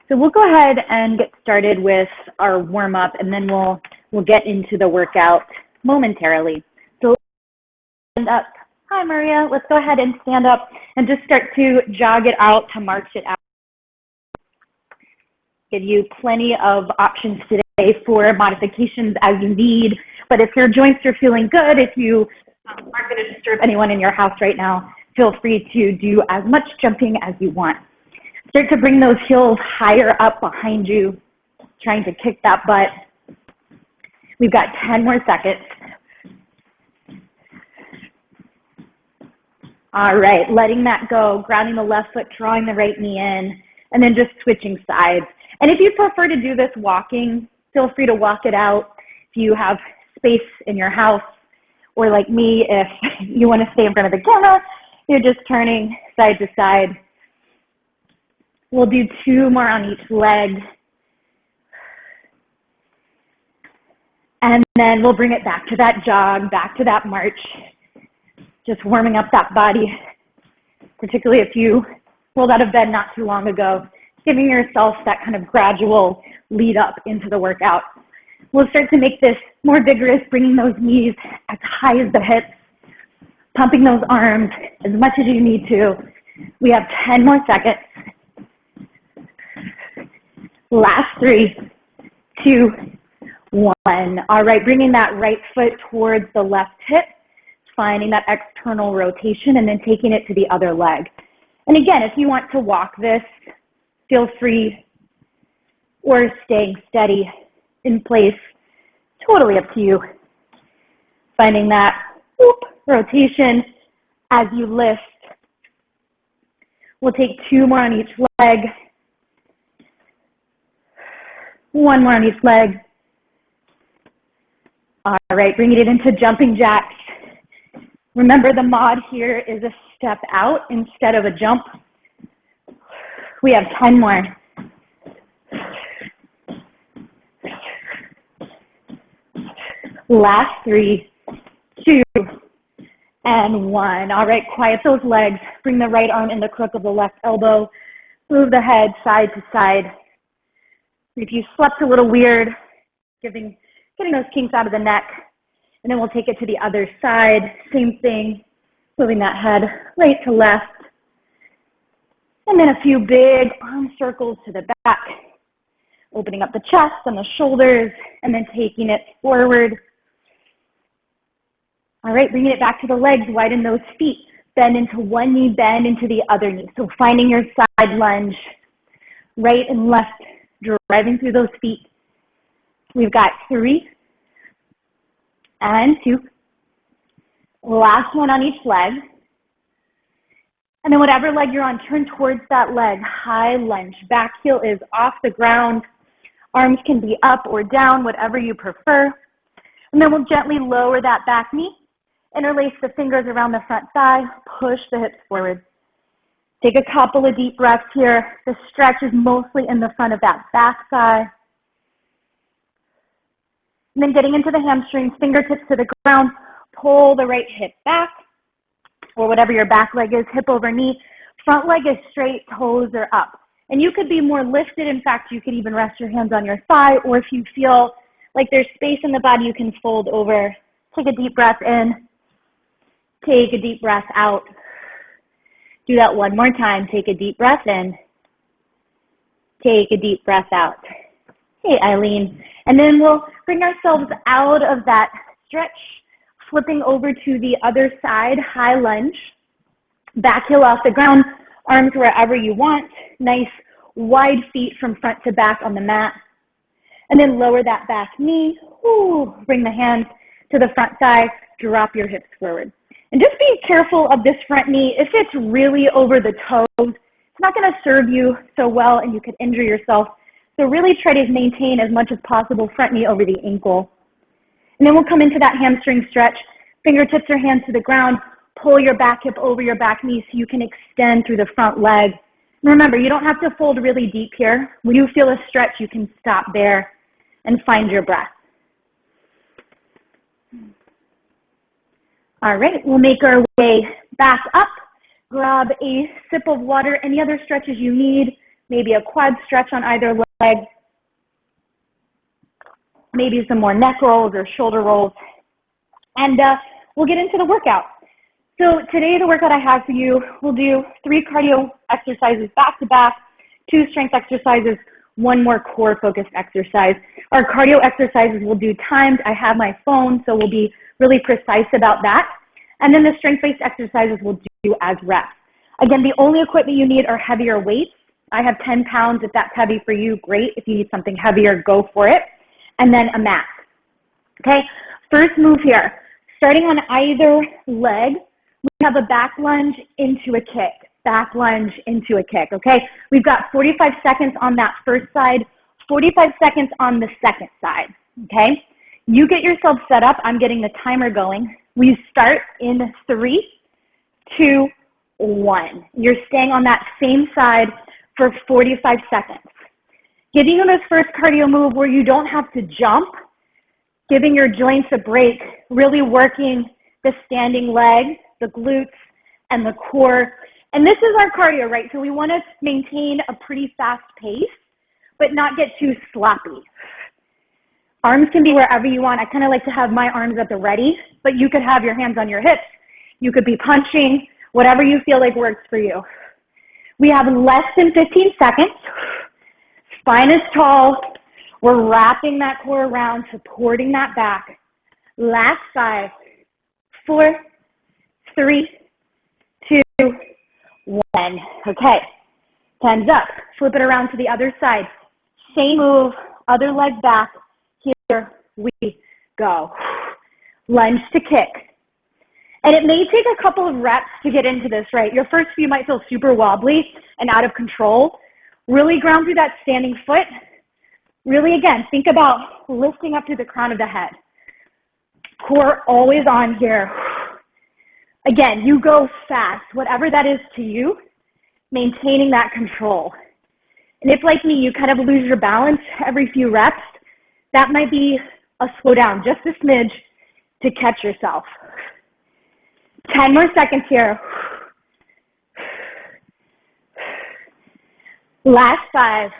So we'll go ahead and get started with our warm-up, and then we'll get into the workout momentarily. So stand up. Hi, Maria. Let's go ahead and stand up and just start to jog it out, to march it out. Give you plenty of options today for modifications as you need. But if your joints are feeling good, if you aren't going to disturb anyone in your house right now, feel free to do as much jumping as you want. Start to bring those heels higher up behind you, trying to kick that butt. We've got 10 more seconds. All right, letting that go, grounding the left foot, drawing the right knee in, and then just switching sides. And if you prefer to do this walking, feel free to walk it out if you have space in your house, or like me, if you want to stay in front of the camera, you're just turning side to side. We'll do 2 more on each leg. And then we'll bring it back to that jog, back to that march, just warming up that body, particularly if you rolled out of bed not too long ago, giving yourself that kind of gradual lead up into the workout. We'll start to make this more vigorous, bringing those knees as high as the hips, pumping those arms as much as you need to. We have 10 more seconds. Last 3, 2, 1. All right, bringing that right foot towards the left hip, finding that external rotation, and then taking it to the other leg. And again, if you want to walk this, feel free, or staying steady in place, totally up to you. Finding that rotation as you lift. We'll take 2 more on each leg. 1 more on each leg. All right, bringing it into jumping jacks. Remember, the mod here is a step out instead of a jump. We have 10 more. Last 3, 2, and 1. All right, quiet those legs. Bring the right arm in the crook of the left elbow. Move the head side to side. If you slept a little weird, getting those kinks out of the neck. And then we'll take it to the other side. Same thing, moving that head right to left. And then a few big arm circles to the back, opening up the chest and the shoulders, and then taking it forward. All right, bringing it back to the legs, widen those feet. Bend into one knee, bend into the other knee. So finding your side lunge, right and left, driving through those feet. We've got 3 and 2. Last one on each leg. And then whatever leg you're on, turn towards that leg, high lunge. Back heel is off the ground. Arms can be up or down, whatever you prefer. And then we'll gently lower that back knee. Interlace the fingers around the front thigh. Push the hips forward. Take a couple of deep breaths here. The stretch is mostly in the front of that back thigh. And then getting into the hamstrings, fingertips to the ground. Pull the right hip back, or whatever your back leg is, hip over knee. Front leg is straight, toes are up. And you could be more lifted. In fact, you could even rest your hands on your thigh, or if you feel like there's space in the body, you can fold over. Take a deep breath in. Take a deep breath out. Do that one more time. Take a deep breath in. Take a deep breath out. Hey, Eileen. And then we'll bring ourselves out of that stretch, flipping over to the other side, high lunge. Back heel off the ground, arms wherever you want. Nice wide feet from front to back on the mat. And then lower that back knee. Bring the hands to the front thigh. Drop your hips forward. And just be careful of this front knee. If it's really over the toes, it's not going to serve you so well and you could injure yourself. So really try to maintain as much as possible front knee over the ankle. And then we'll come into that hamstring stretch. Fingertips or hands to the ground. Pull your back hip over your back knee so you can extend through the front leg. And remember, you don't have to fold really deep here. When you feel a stretch, you can stop there and find your breath. All right, we'll make our way back up. Grab a sip of water, any other stretches you need. maybe a quad stretch on either leg, maybe some more neck rolls or shoulder rolls, and we'll get into the workout. So today the workout I have for you, we'll do 3 cardio exercises back to back, 2 strength exercises, 1 more core focused exercise. Our cardio exercises we'll do timed. I have my phone, so we'll be really precise about that. And then the strength-based exercises we'll do as reps. Again, the only equipment you need are heavier weights. I have 10 pounds. If that's heavy for you, great. If you need something heavier, go for it. And then a mat. Okay, first move here. Starting on either leg, we have a back lunge into a kick. Back lunge into a kick, okay? We've got 45 seconds on that first side, 45 seconds on the second side, okay? You get yourself set up. I'm getting the timer going. We start in 3, 2, 1. You're staying on that same side for 45 seconds. Giving you this first cardio move where you don't have to jump, giving your joints a break, really working the standing leg, the glutes, and the core. And this is our cardio, right? So we want to maintain a pretty fast pace, but not get too sloppy. Arms can be wherever you want. I kind of like to have my arms at the ready, but you could have your hands on your hips. You could be punching, whatever you feel like works for you. We have less than 15 seconds. Spine is tall. We're wrapping that core around, supporting that back. Last 5, 4, 3, 2, 1. Okay, hands up. Flip it around to the other side. Same move, other leg back. Here we go. Lunge to kick. And it may take a couple of reps to get into this, right? Your first few might feel super wobbly and out of control. Really ground through that standing foot. Really, again, think about lifting up to the crown of the head. Core always on here. Again, you go fast, whatever that is to you, maintaining that control. And if, like me, you kind of lose your balance every few reps, that might be a slow down, just a smidge to catch yourself. 10 more seconds here. Last 5.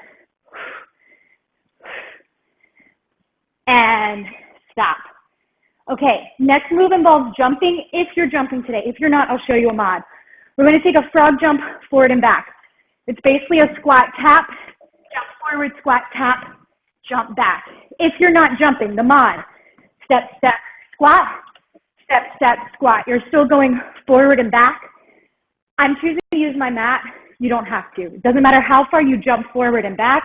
And stop. Okay, next move involves jumping if you're jumping today. If you're not, I'll show you a mod. We're going to take a frog jump forward and back. It's basically a squat tap, jump forward, squat tap, jump back. If you're not jumping, the mod, step, step, squat, step, step, squat. You're still going forward and back. I'm choosing to use my mat. You don't have to. It doesn't matter how far you jump forward and back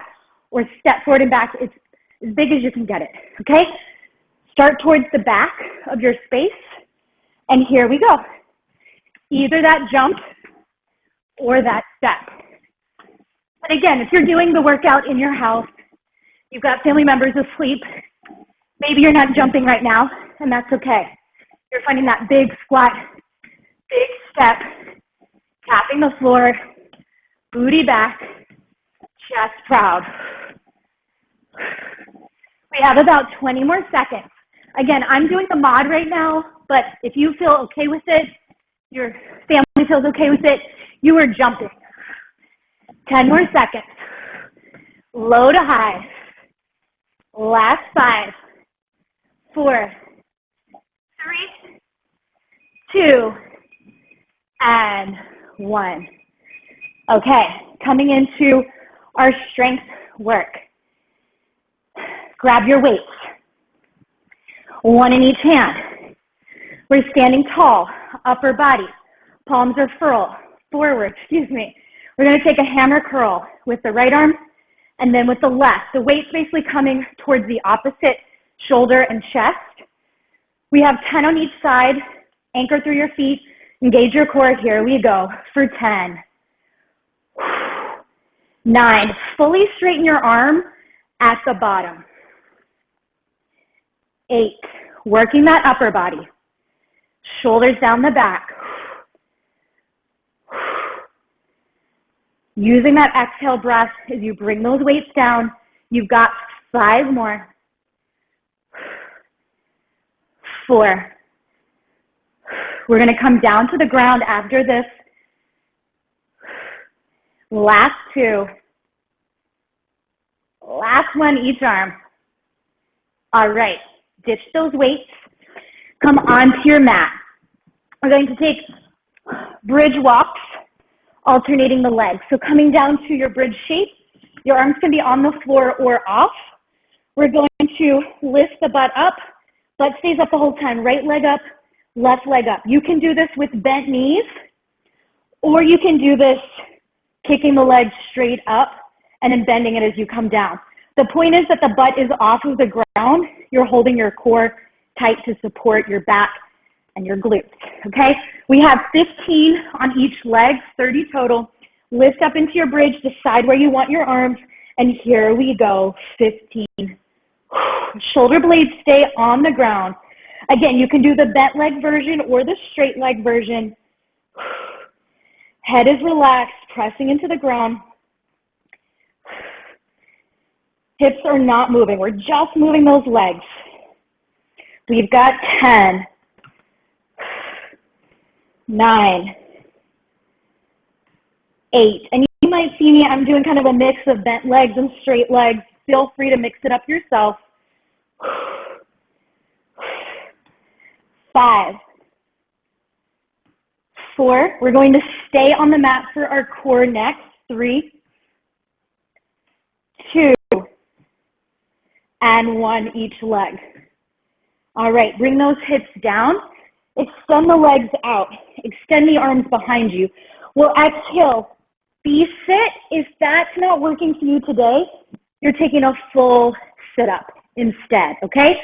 or step forward and back. It's as big as you can get it, okay? Start towards the back of your space, and here we go. Either that jump or that step. But again, if you're doing the workout in your house, you've got family members asleep, maybe you're not jumping right now, and that's okay. You're finding that big squat, big step, tapping the floor, booty back, chest proud. We have about 20 more seconds. Again, I'm doing the mod right now, but if you feel okay with it, your family feels okay with it, you are jumping. 10 more seconds. Low to high. Last 5, 4, 3, 2, and 1. Okay, coming into our strength work. Grab your weights. 1 in each hand. We're standing tall, upper body. Palms are forward. We're going to take a hammer curl with the right arm and then with the left. The weight's basically coming towards the opposite shoulder and chest. We have 10 on each side. Anchor through your feet. Engage your core. Here we go for 10. 9. Fully straighten your arm at the bottom. 8. Working that upper body. Shoulders down the back. Using that exhale breath as you bring those weights down. You've got 5 more. 4. We're going to come down to the ground after this. Last 2. Last one, each arm. All right, ditch those weights. Come onto your mat. We're going to take bridge walks, alternating the legs. So coming down to your bridge shape, your arms can be on the floor or off. We're going to lift the butt up. Butt stays up the whole time. Right leg up, left leg up. You can do this with bent knees, or you can do this kicking the legs straight up and then bending it as you come down. The point is that the butt is off of the ground. You're holding your core tight to support your back and your glutes, okay? We have 15 on each leg, 30 total. Lift up into your bridge, decide where you want your arms, and here we go, 15. Shoulder blades stay on the ground. Again, you can do the bent leg version or the straight leg version. Head is relaxed, pressing into the ground. Hips are not moving. We're just moving those legs. We've got 10, 9, 8. And you might see me, I'm doing kind of a mix of bent legs and straight legs. Feel free to mix it up yourself. 5, 4. We're going to stay on the mat for our core next. 3, 2, and 1 each leg. All right, bring those hips down. Extend the legs out. Extend the arms behind you. We'll exhale. V-sit. If that's not working for you today, you're taking a full sit-up instead, okay?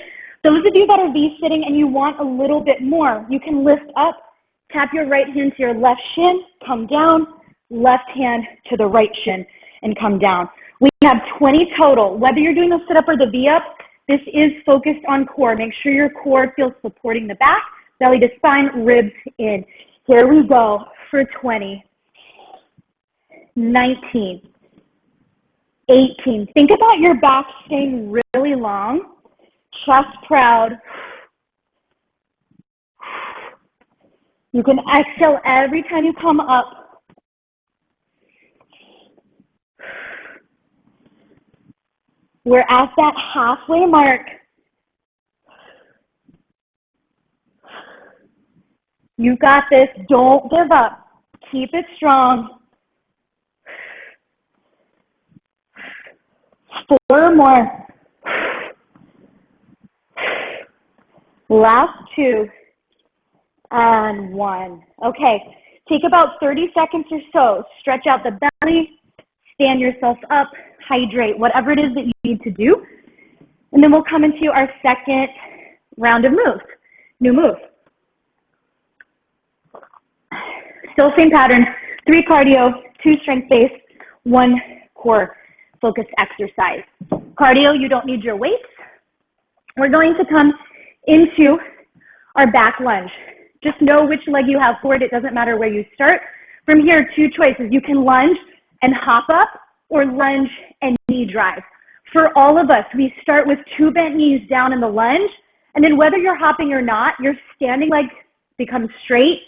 Those of you that are V-sitting and you want a little bit more, you can lift up, tap your right hand to your left shin, come down, left hand to the right shin, and come down. We have 20 total. Whether you're doing the sit-up or the V-up, this is focused on core. Make sure your core feels supporting the back, belly to spine, ribs in. Here we go for 20, 19, 18. Think about your back staying really long, chest proud. You can exhale every time you come up. We're at that halfway mark. You got this. Don't give up. Keep it strong. 4 more. Last 2. And 1. Okay. Take about 30 seconds or so. Stretch out the belly. Stand yourself up. Hydrate, whatever it is that you need to do. And then we'll come into our second round of moves. New move. Still same pattern. 3 cardio, 2 strength-based, 1 core focused exercise. Cardio, you don't need your weights. We're going to come into our back lunge. Just know which leg you have forward. It doesn't matter where you start. From here, 2 choices. You can lunge and hop up, or lunge and knee drive. For all of us, we start with 2 bent knees down in the lunge, and then whether you're hopping or not, your standing leg becomes straight,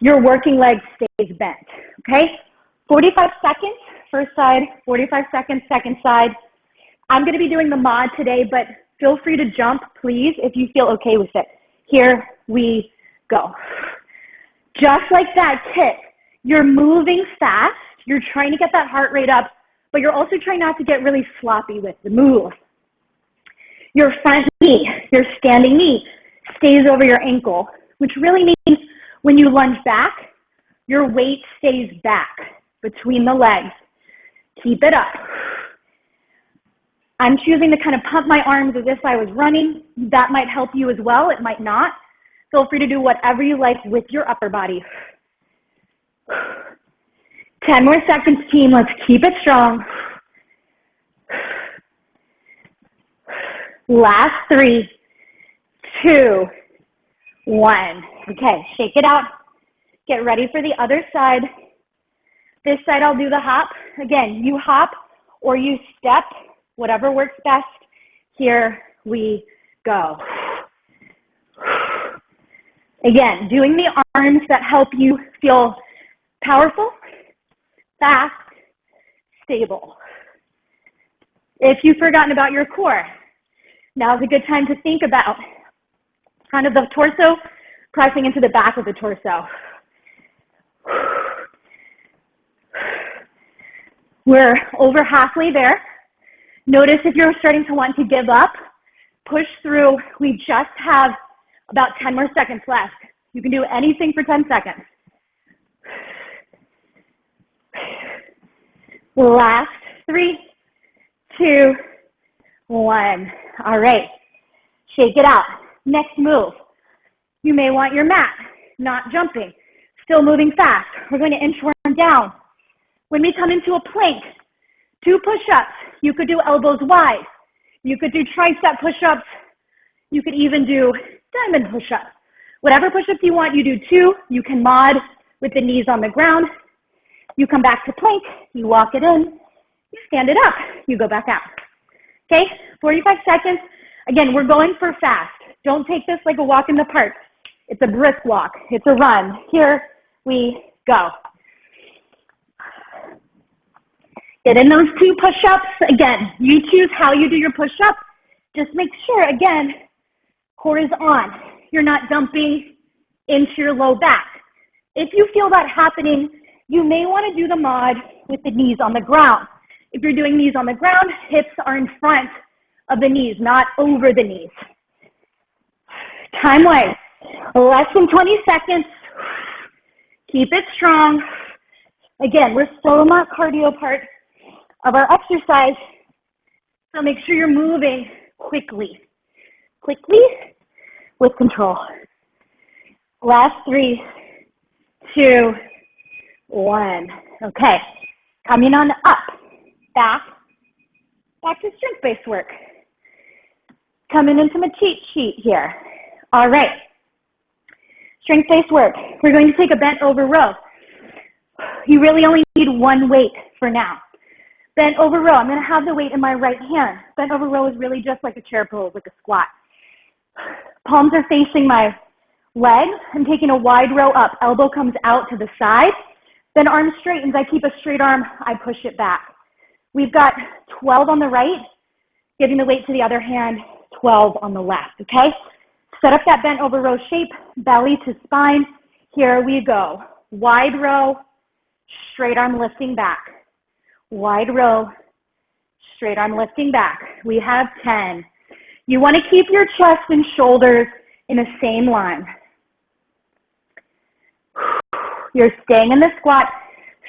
your working leg stays bent, okay? 45 seconds, first side, 45 seconds, second side. I'm gonna be doing the mod today, but feel free to jump, please, if you feel okay with it. Here we go. Just like that, kick. You're moving fast, you're trying to get that heart rate up, but you're also trying not to get really sloppy with the move. Your front knee, your standing knee, stays over your ankle, which really means when you lunge back, your weight stays back between the legs. Keep it up. I'm choosing to kind of pump my arms as if I was running. That might help you as well. It might not. Feel free to do whatever you like with your upper body. 10 more seconds, team. Let's keep it strong. Last 3, 2, 1. Okay, shake it out. Get ready for the other side. This side, I'll do the hop. Again, you hop or you step, whatever works best. Here we go. Again, doing the arms that help you feel powerful, fast, stable. If you've forgotten about your core, now's a good time to think about kind of the torso pressing into the back of the torso. We're over halfway there. Notice if you're starting to want to give up, push through. We just have about 10 more seconds left. You can do anything for 10 seconds. Last 3, 2, 1. All right, shake it out. Next move. You may want your mat, not jumping, still moving fast. We're going to inchworm down. When we come into a plank, 2 push-ups. You could do elbows wide. You could do tricep push-ups. You could even do diamond push-ups. Whatever push-ups you want, you do 2. You can mod with the knees on the ground. You come back to plank. You walk it in. You stand it up. You go back out. Okay, 45 seconds. Again, we're going for fast. Don't take this like a walk in the park. It's a brisk walk. It's a run. Here we go. Get in those 2 push-ups. Again, you choose how you do your push-up. Just make sure, again, core is on. You're not dumping into your low back. If you feel that happening, you may want to do the mod with the knees on the ground. If you're doing knees on the ground, hips are in front of the knees, not over the knees. Time-wise, less than 20 seconds. Keep it strong. Again, we're still in that cardio part of our exercise, so make sure you're moving quickly with control. Last 3, 2, 1. Okay, coming on up, back to strength-based work. Coming into my cheat sheet here. All right, strength-based work. We're going to take a bent over row. You really only need 1 weight for now. Bent over row, I'm going to have the weight in my right hand. Bent over row is really just like a chair pose, like a squat. Palms are facing my legs. I'm taking a wide row up. Elbow comes out to the side. Then arm straightens. I keep a straight arm. I push it back. We've got 12 on the right, giving the weight to the other hand, 12 on the left, okay? Set up that bent over row shape, belly to spine. Here we go. Wide row, straight arm lifting back. Wide row, straight arm lifting back. We have 10. You want to keep your chest and shoulders in the same line. You're staying in the squat.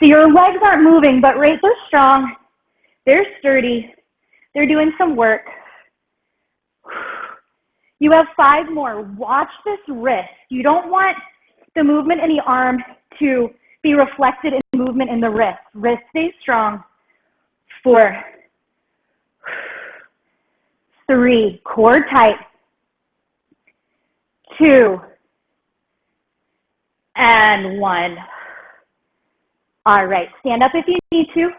So your legs aren't moving, but they're strong. They're sturdy. They're doing some work. You have 5 more. Watch this wrist. You don't want the movement in the arm to be reflected in movement in the wrist. Wrist stays strong. 4, 3, core tight. 2, and 1. All right, stand up if you need to.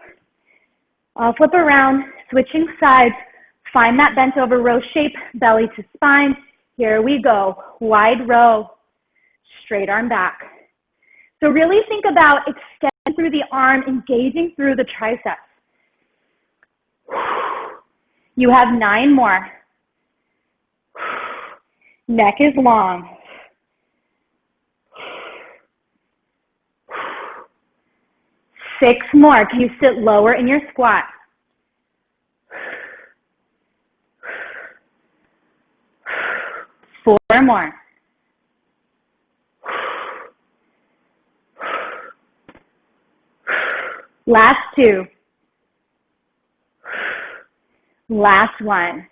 I'll flip around, switching sides. Find that bent over row shape, belly to spine. Here we go. Wide row, straight arm back. So really think about extending through the arm, engaging through the triceps. You have 9 more. Neck is long. 6 more. Can you sit lower in your squat? 4 more. Last 2. Last 1.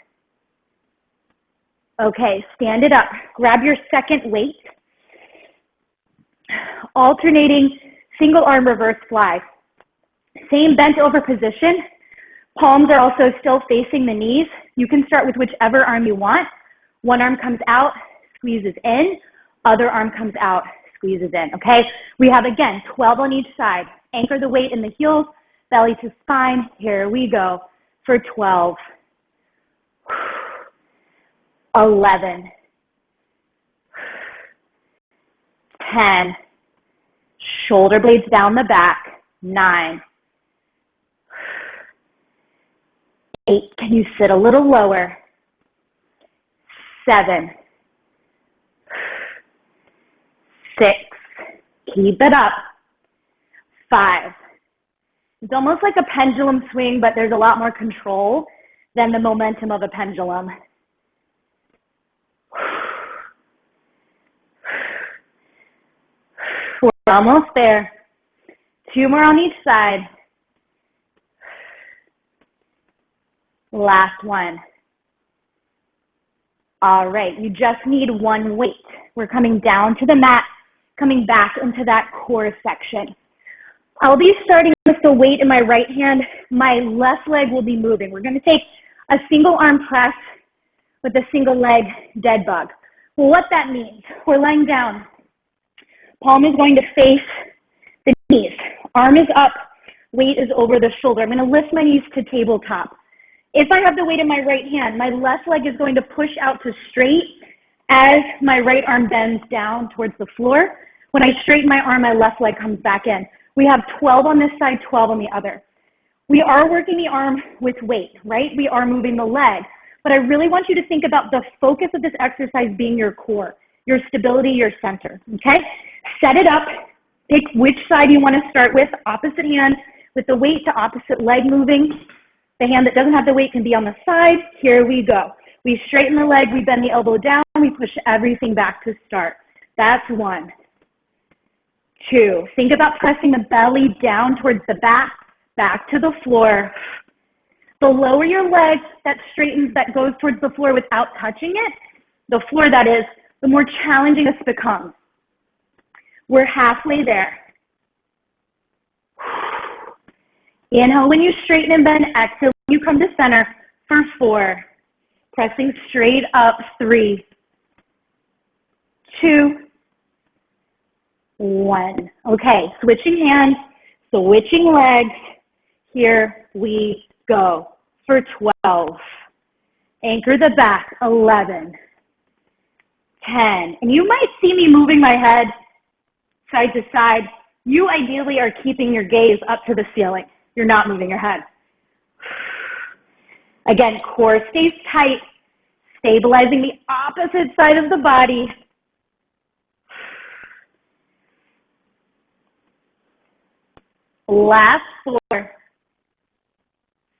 Okay, stand it up. Grab your second weight. Alternating single arm reverse fly. Same bent over position. Palms are also still facing the knees. You can start with whichever arm you want. One arm comes out, squeezes in. Other arm comes out, squeezes in, okay? We have, again, 12 on each side. Anchor the weight in the heels, belly to spine. Here we go for 12. 11. 10. Shoulder blades down the back. 9. 8. Can you sit a little lower? 7. 6. Keep it up. 5. It's almost like a pendulum swing, but there's a lot more control than the momentum of a pendulum. We're almost there. 2 more on each side. Last one. All right, you just need one weight. We're coming down to the mat, coming back into that core section. I'll be starting with the weight in my right hand. My left leg will be moving. We're going to take a single arm press with a single leg dead bug. Well, what that means, we're lying down. Palm is going to face the knees. Arm is up, weight is over the shoulder. I'm going to lift my knees to tabletop. If I have the weight in my right hand, my left leg is going to push out to straight as my right arm bends down towards the floor. When I straighten my arm, my left leg comes back in. We have 12 on this side, 12 on the other. We are working the arm with weight, right? We are moving the leg. But I really want you to think about the focus of this exercise being your core, your stability, your center, okay? Set it up. Pick which side you want to start with, opposite hand with the weight to opposite leg moving. The hand that doesn't have the weight can be on the side. Here we go. We straighten the leg, we bend the elbow down, we push everything back to start. That's 1. 2. Think about pressing the belly down towards the back, back to the floor. The lower your leg that straightens, that goes towards the floor without touching it, the floor that is, the more challenging this becomes. We're halfway there. Inhale when you straighten and bend. Exhale when you come to center for 4. Pressing straight up. 3, 2, 1. Okay, switching hands, switching legs. Here we go for 12. Anchor the back. 11, 10. And you might see me moving my head side to side. You ideally are keeping your gaze up to the ceiling. You're not moving your head. Again, core stays tight, stabilizing the opposite side of the body. Last 4,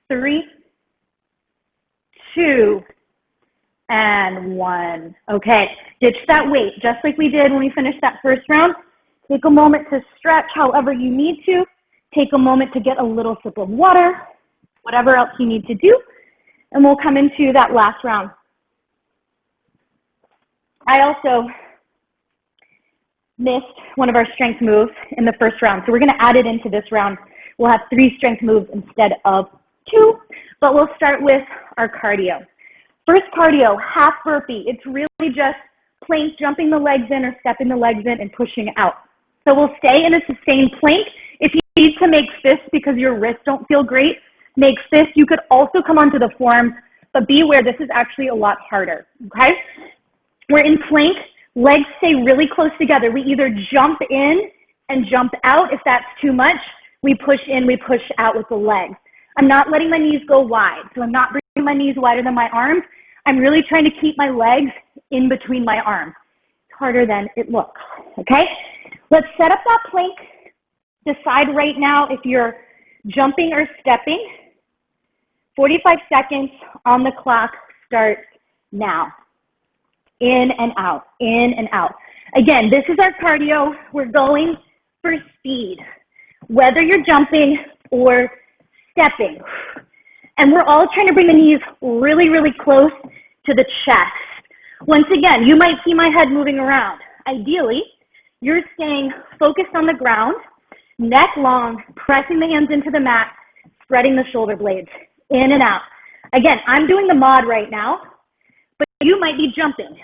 3, 2, and 1. Okay, ditch that weight, just like we did when we finished that first round. Take a moment to stretch however you need to. Take a moment to get a little sip of water, whatever else you need to do, and we'll come into that last round. I also missed one of our strength moves in the first round, so we're going to add it into this round. We'll have 3 strength moves instead of 2, but we'll start with our cardio. First cardio, half burpee. It's really just plank, jumping the legs in or stepping the legs in and pushing out. So we'll stay in a sustained plank. If you need to make fists because your wrists don't feel great, make fists. You could also come onto the forearms, but be aware this is actually a lot harder, okay? We're in plank. Legs stay really close together. We either jump in and jump out. If that's too much, we push in, we push out with the legs. I'm not letting my knees go wide, so I'm not bringing my knees wider than my arms. I'm really trying to keep my legs in between my arms. It's harder than it looks, okay? Let's set up that plank. Decide right now if you're jumping or stepping. 45 seconds on the clock starts now. In and out, in and out. Again, this is our cardio. We're going for speed, whether you're jumping or stepping. And we're all trying to bring the knees really, really close to the chest. Once again, you might see my head moving around. Ideally, you're staying focused on the ground, neck long, pressing the hands into the mat, spreading the shoulder blades, in and out. Again, I'm doing the mod right now, but you might be jumping.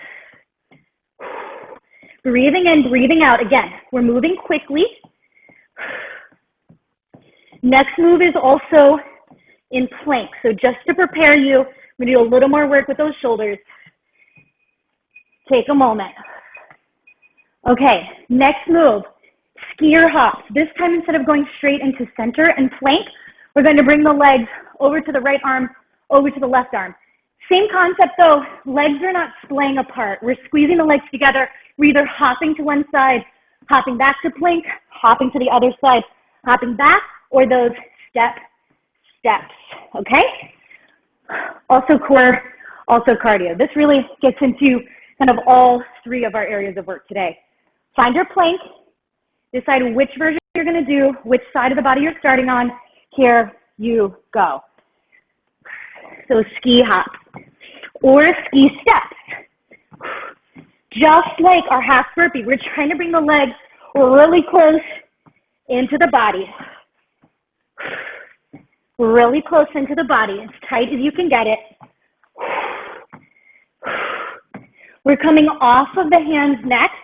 Breathing in, breathing out. Again, we're moving quickly. Next move is also in plank. So just to prepare you, I'm going to do a little more work with those shoulders. Take a moment. Okay, next move, skier hops. This time, instead of going straight into center and plank, we're going to bring the legs over to the right arm, over to the left arm. Same concept though, legs are not splaying apart. We're squeezing the legs together. We're either hopping to one side, hopping back to plank, hopping to the other side, hopping back, or those steps, okay? Also core, also cardio. This really gets into kind of all three of our areas of work today. Find your plank, decide which version you're gonna do, which side of the body you're starting on. Here you go. So ski hops or ski steps. Just like our half burpee, we're trying to bring the legs really close into the body. Really close into the body, as tight as you can get it. We're coming off of the hands next,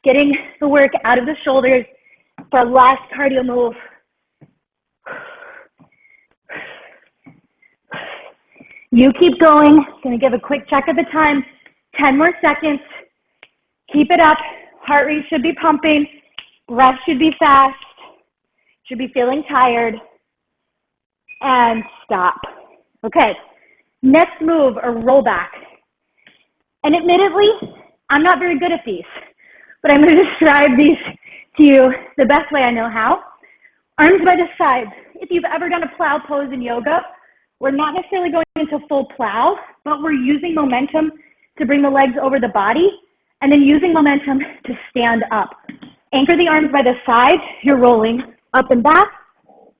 getting the work out of the shoulders for our last cardio move. You keep going. Gonna give a quick check of the time. 10 more seconds. Keep it up. Heart rate should be pumping. Breath should be fast. Should be feeling tired. And stop. Okay. Next move, a roll back. And admittedly, I'm not very good at these, but I'm going to describe these to you the best way I know how. Arms by the sides. If you've ever done a plow pose in yoga, we're not necessarily going into full plow, but we're using momentum to bring the legs over the body and then using momentum to stand up. Anchor the arms by the sides. You're rolling up and back,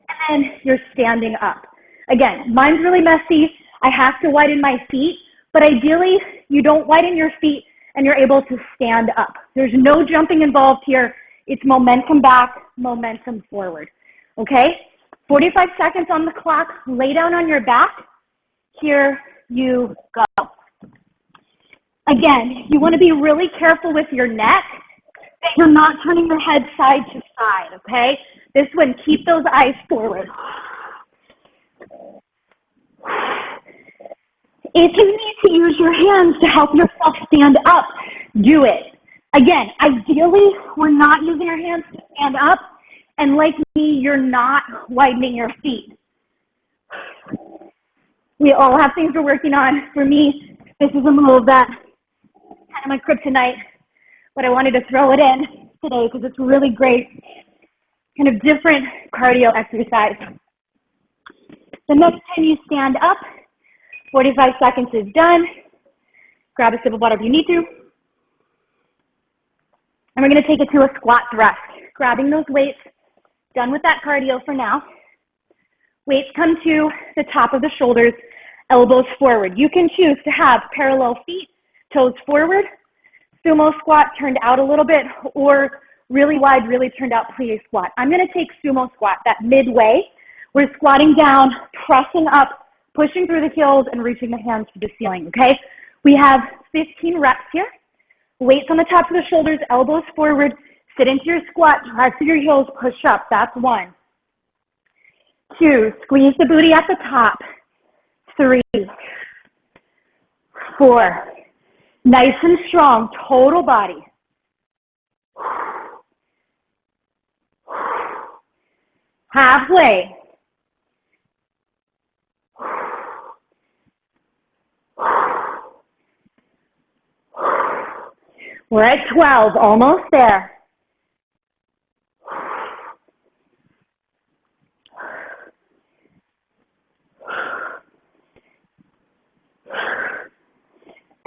and then you're standing up. Again, mine's really messy. I have to widen my feet, but ideally you don't widen your feet and you're able to stand up. There's no jumping involved here. It's momentum back, momentum forward. Okay? 45 seconds on the clock. Lay down on your back. Here you go. Again, you want to be really careful with your neck that you're not turning your head side to side, okay? This one, keep those eyes forward. If you need to use your hands to help yourself stand up, do it. Again, ideally, we're not using our hands to stand up, and like me, you're not widening your feet. We all have things we're working on. For me, this is a move that kind of my kryptonite, but I wanted to throw it in today because it's really great, kind of different cardio exercise. The next time you stand up, 45 seconds is done. Grab a sip of water if you need to. And we're going to take it to a squat thrust. Grabbing those weights. Done with that cardio for now. Weights come to the top of the shoulders, elbows forward. You can choose to have parallel feet, toes forward, sumo squat turned out a little bit, or really wide, really turned out plie squat. I'm going to take sumo squat, that midway. We're squatting down, pressing up, pushing through the heels, and reaching the hands to the ceiling, okay? We have 15 reps here. Weights on the top of the shoulders, elbows forward, sit into your squat, press through your heels, push up. That's 1. 2, squeeze the booty at the top. 3, 4, nice and strong, total body. Halfway. We're at 12, almost there.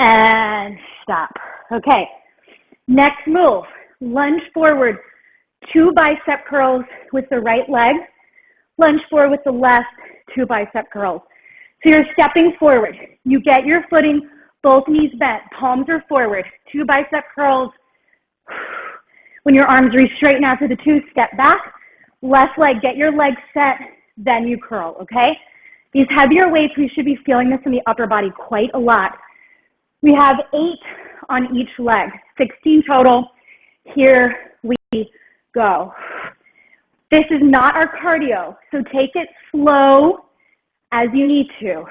And stop. Okay, next move, lunge forward, 2 bicep curls with the right leg, lunge forward with the left, 2 bicep curls. So you're stepping forward. You get your footing, both knees bent, palms are forward, 2 bicep curls. When your arms reach straight after the 2, step back, left leg, get your leg set, then you curl, okay? These heavier weights, we should be feeling this in the upper body quite a lot. We have 8 on each leg, 16 total. Here we go. This is not our cardio, so take it slow as you need to.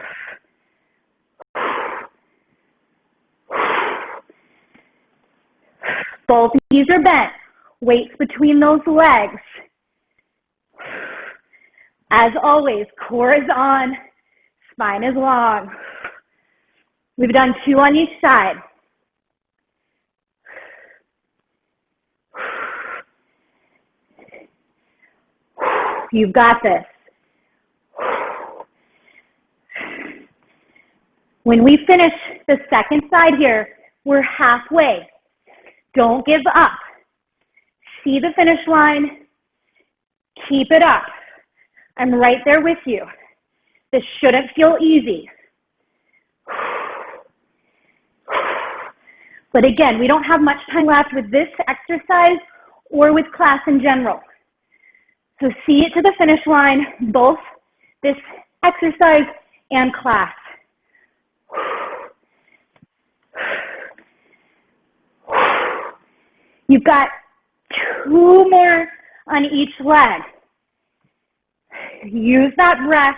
Both knees are bent, weights between those legs. As always, core is on, Spine is long. We've done 2 on each side. You've got this. When we finish the second side here, we're halfway. Don't give up. See the finish line. Keep it up. I'm right there with you. This shouldn't feel easy. But again, we don't have much time left with this exercise or with class in general. So see it to the finish line, both this exercise and class. You've got 2 more on each leg. Use that breath.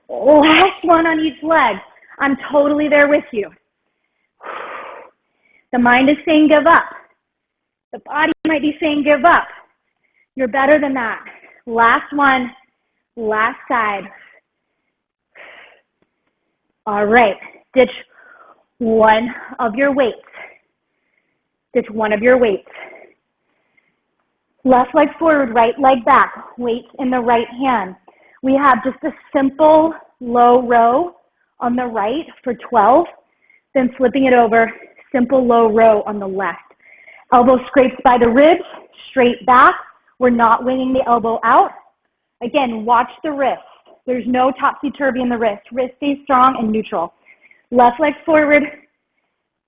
Last one on each leg. I'm totally there with you. The mind is saying give up. The body might be saying give up. You're better than that. Last one, last side. All right, ditch one of your weights. Ditch one of your weights. Left leg forward, right leg back. Weights in the right hand. We have just a simple low row on the right for 12, then flipping it over, simple low row on the left. Elbow scrapes by the ribs, straight back. We're not winging the elbow out. Again, watch the wrist. There's no topsy-turvy in the wrist. Wrist stays strong and neutral. Left leg forward,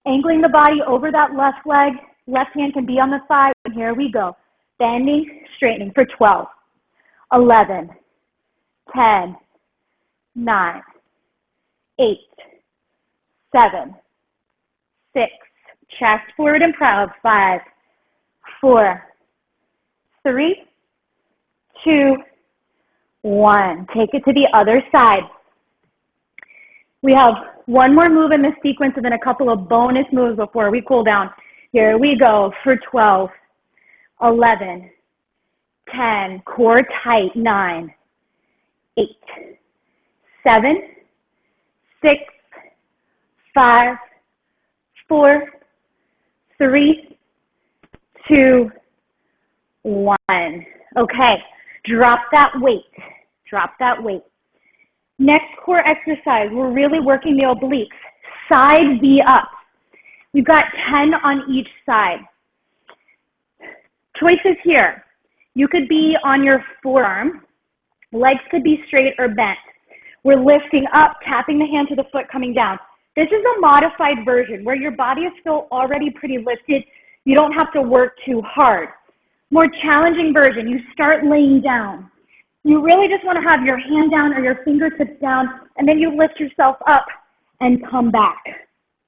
angling the body over that left leg. Left hand can be on the thigh. Here we go. Bending, straightening for 12, 11, 10, 9, 8, 7, 6. Chest forward and proud. 5, 4, 3, 2, 1. Take it to the other side. We have one more move in this sequence and then a couple of bonus moves before we cool down. Here we go for 12, 11, 10, core tight, 9, 8, 7, 6, 5, 4, 3, 2, 1. Okay, drop that weight. Drop that weight. Next core exercise, we're really working the obliques. Side V up. We've got 10 on each side. Choices here. You could be on your forearm. Legs could be straight or bent. We're lifting up, tapping the hand to the foot, coming down. This is a modified version where your body is still already pretty lifted. You don't have to work too hard. More challenging version, you start laying down. You really just want to have your hand down or your fingertips down, and then you lift yourself up and come back.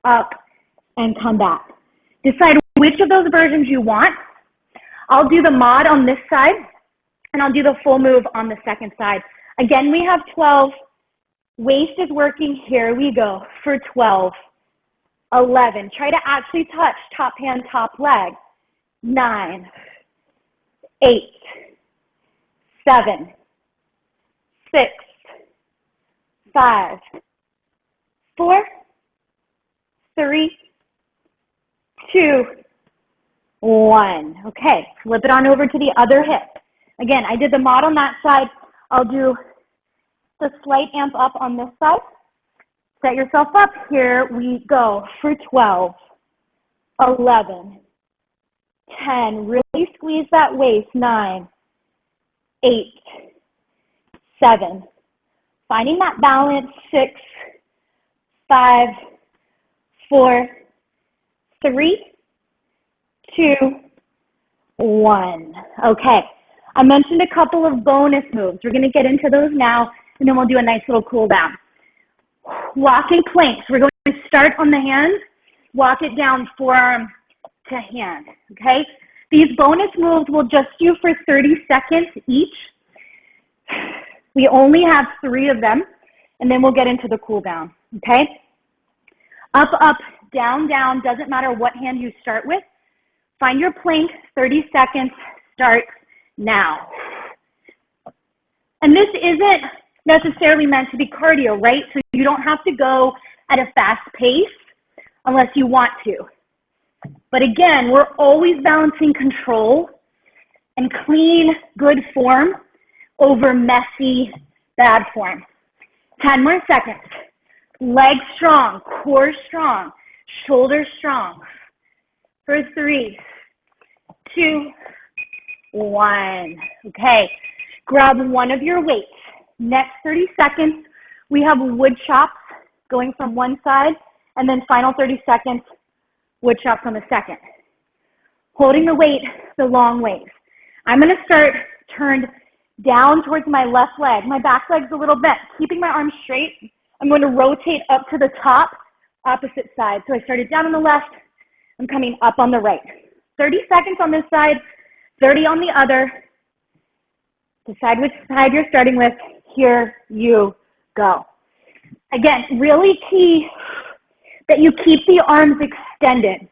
Up and come back. Decide which of those versions you want. I'll do the mod on this side, and I'll do the full move on the second side. Again, we have 12. Waist is working. Here we go for 12, 11. Try to actually touch top hand, top leg. 9, 8, 7, 6, 5, 4, 3, 2, 1. Okay, flip it on over to the other hip. Again, I did the mod on that side. I'll do the slight amp up on this side. Set yourself up. Here we go for 12, 11, 10. Really squeeze that waist. 9, 8, 7. Finding that balance. 6, 5, 4, 3, 2, 1. Okay. I mentioned a couple of bonus moves. We're going to get into those now, and then we'll do a nice little cool down. Walking planks. We're going to start on the hands, walk it down forearm to hand, okay? These bonus moves we'll just do for 30 seconds each. We only have 3 of them, and then we'll get into the cool down, okay? Up, up, down, down. Doesn't matter what hand you start with. Find your plank, 30 seconds, starts now. And this isn't necessarily meant to be cardio, right? So you don't have to go at a fast pace unless you want to. But again, we're always balancing control and clean, good form over messy, bad form. 10 more seconds. Legs strong, core strong, shoulders strong. For 3, 2, 1. Okay, grab one of your weights. Next 30 seconds, we have wood chops going from one side, and then final 30 seconds, wood chops on the second. Holding the weight the long ways. I'm going to start turned down towards my left leg. My back leg's a little bent. Keeping my arms straight, I'm going to rotate up to the top, opposite side. So I started down on the left. I'm coming up on the right. 30 seconds on this side, 30 on the other. Decide which side you're starting with. Here you go. Again, really key that you keep the arms extended.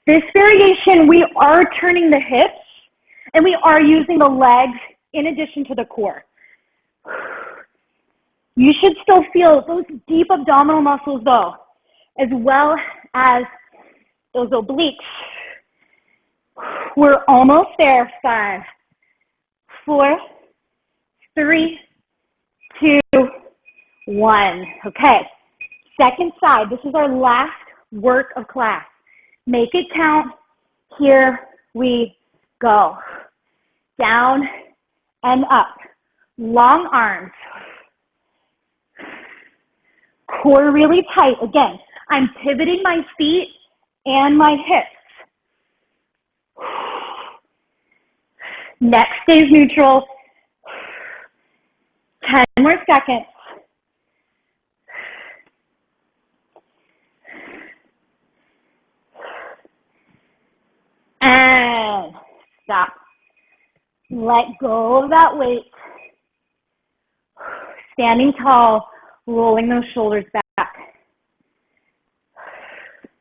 This variation, we are turning the hips and we are using the legs in addition to the core. You should still feel those deep abdominal muscles though, as well as those obliques. We're almost there. 5, 4, 3, 2, 1. Okay, second side. This is our last work of class. Make it count. Here we go. Down and up. Long arms. Core really tight. Again, I'm pivoting my feet and my hips. Neck stays neutral. 10 more seconds. And stop. Let go of that weight. Standing tall, rolling those shoulders back.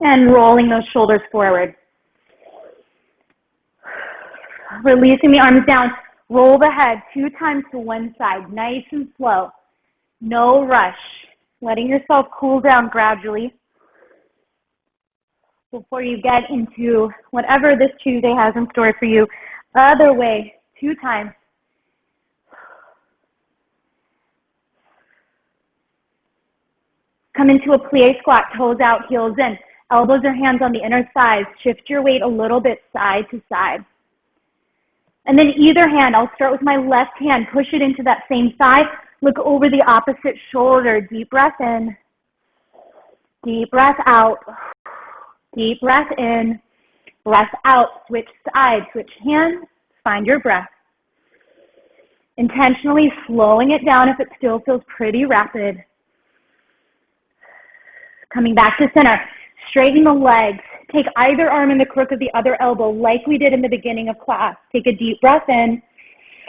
And rolling those shoulders forward. Releasing the arms down. Roll the head 2 times to one side, nice and slow. No rush. Letting yourself cool down gradually before you get into whatever this Tuesday has in store for you. Other way, 2 times. Come into a plie squat, toes out, heels in. Elbows or hands on the inner thighs. Shift your weight a little bit side to side. And then either hand, I'll start with my left hand. Push it into that same thigh. Look over the opposite shoulder. Deep breath in. Deep breath out. Deep breath in. Breath out. Switch sides. Switch hands. Find your breath. Intentionally slowing it down if it still feels pretty rapid. Coming back to center. Straighten the legs. Take either arm in the crook of the other elbow like we did in the beginning of class. Take a deep breath in.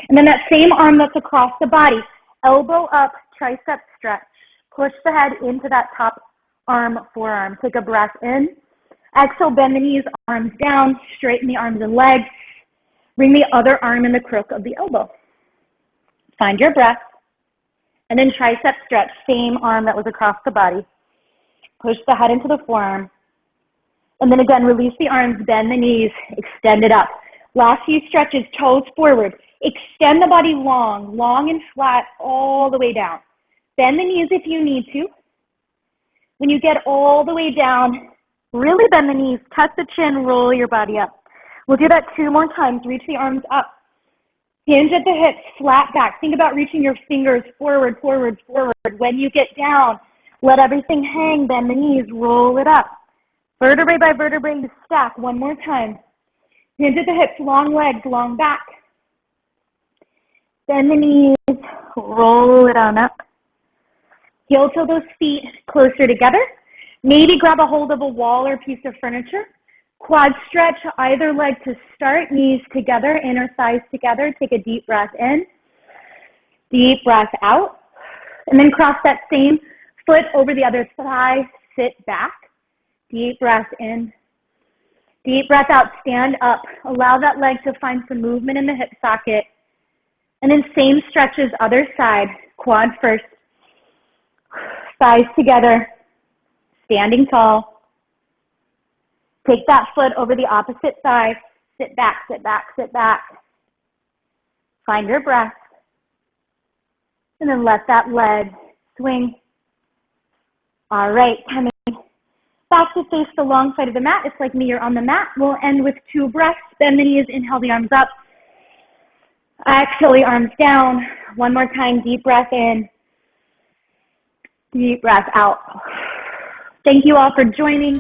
And then that same arm that's across the body. Elbow up, tricep stretch. Push the head into that top arm, forearm. Take a breath in. Exhale, bend the knees, arms down. Straighten the arms and legs. Bring the other arm in the crook of the elbow. Find your breath. And then tricep stretch, same arm that was across the body. Push the head into the forearm. And then again, release the arms, bend the knees, extend it up. Last few stretches, toes forward. Extend the body long, long and flat all the way down. Bend the knees if you need to. When you get all the way down, really bend the knees, tuck the chin, roll your body up. We'll do that 2 more times. Reach the arms up. Hinge at the hips, flat back. Think about reaching your fingers forward, forward, forward. When you get down, let everything hang, bend the knees, roll it up. Vertebrae by vertebrae, you stack. 1 more time. Hinge at the hips, long legs, long back. Bend the knees, roll it on up. Heel to those feet closer together. Maybe grab a hold of a wall or piece of furniture. Quad stretch either leg to start, knees together, inner thighs together. Take a deep breath in. Deep breath out. And then cross that same foot over the other thigh. Sit back. Deep breath in. Deep breath out, stand up. Allow that leg to find some movement in the hip socket. And then same stretches, other side. Quad first. Thighs together. Standing tall. Take that foot over the opposite thigh. Sit back, sit back, sit back. Find your breath. And then let that leg swing. All right, coming back to face the long side of the mat. It's like me, you're on the mat. We'll end with 2 breaths. Bend the knees, inhale the arms up. Exhale the arms down. One more time, deep breath in. Deep breath out. Thank you all for joining.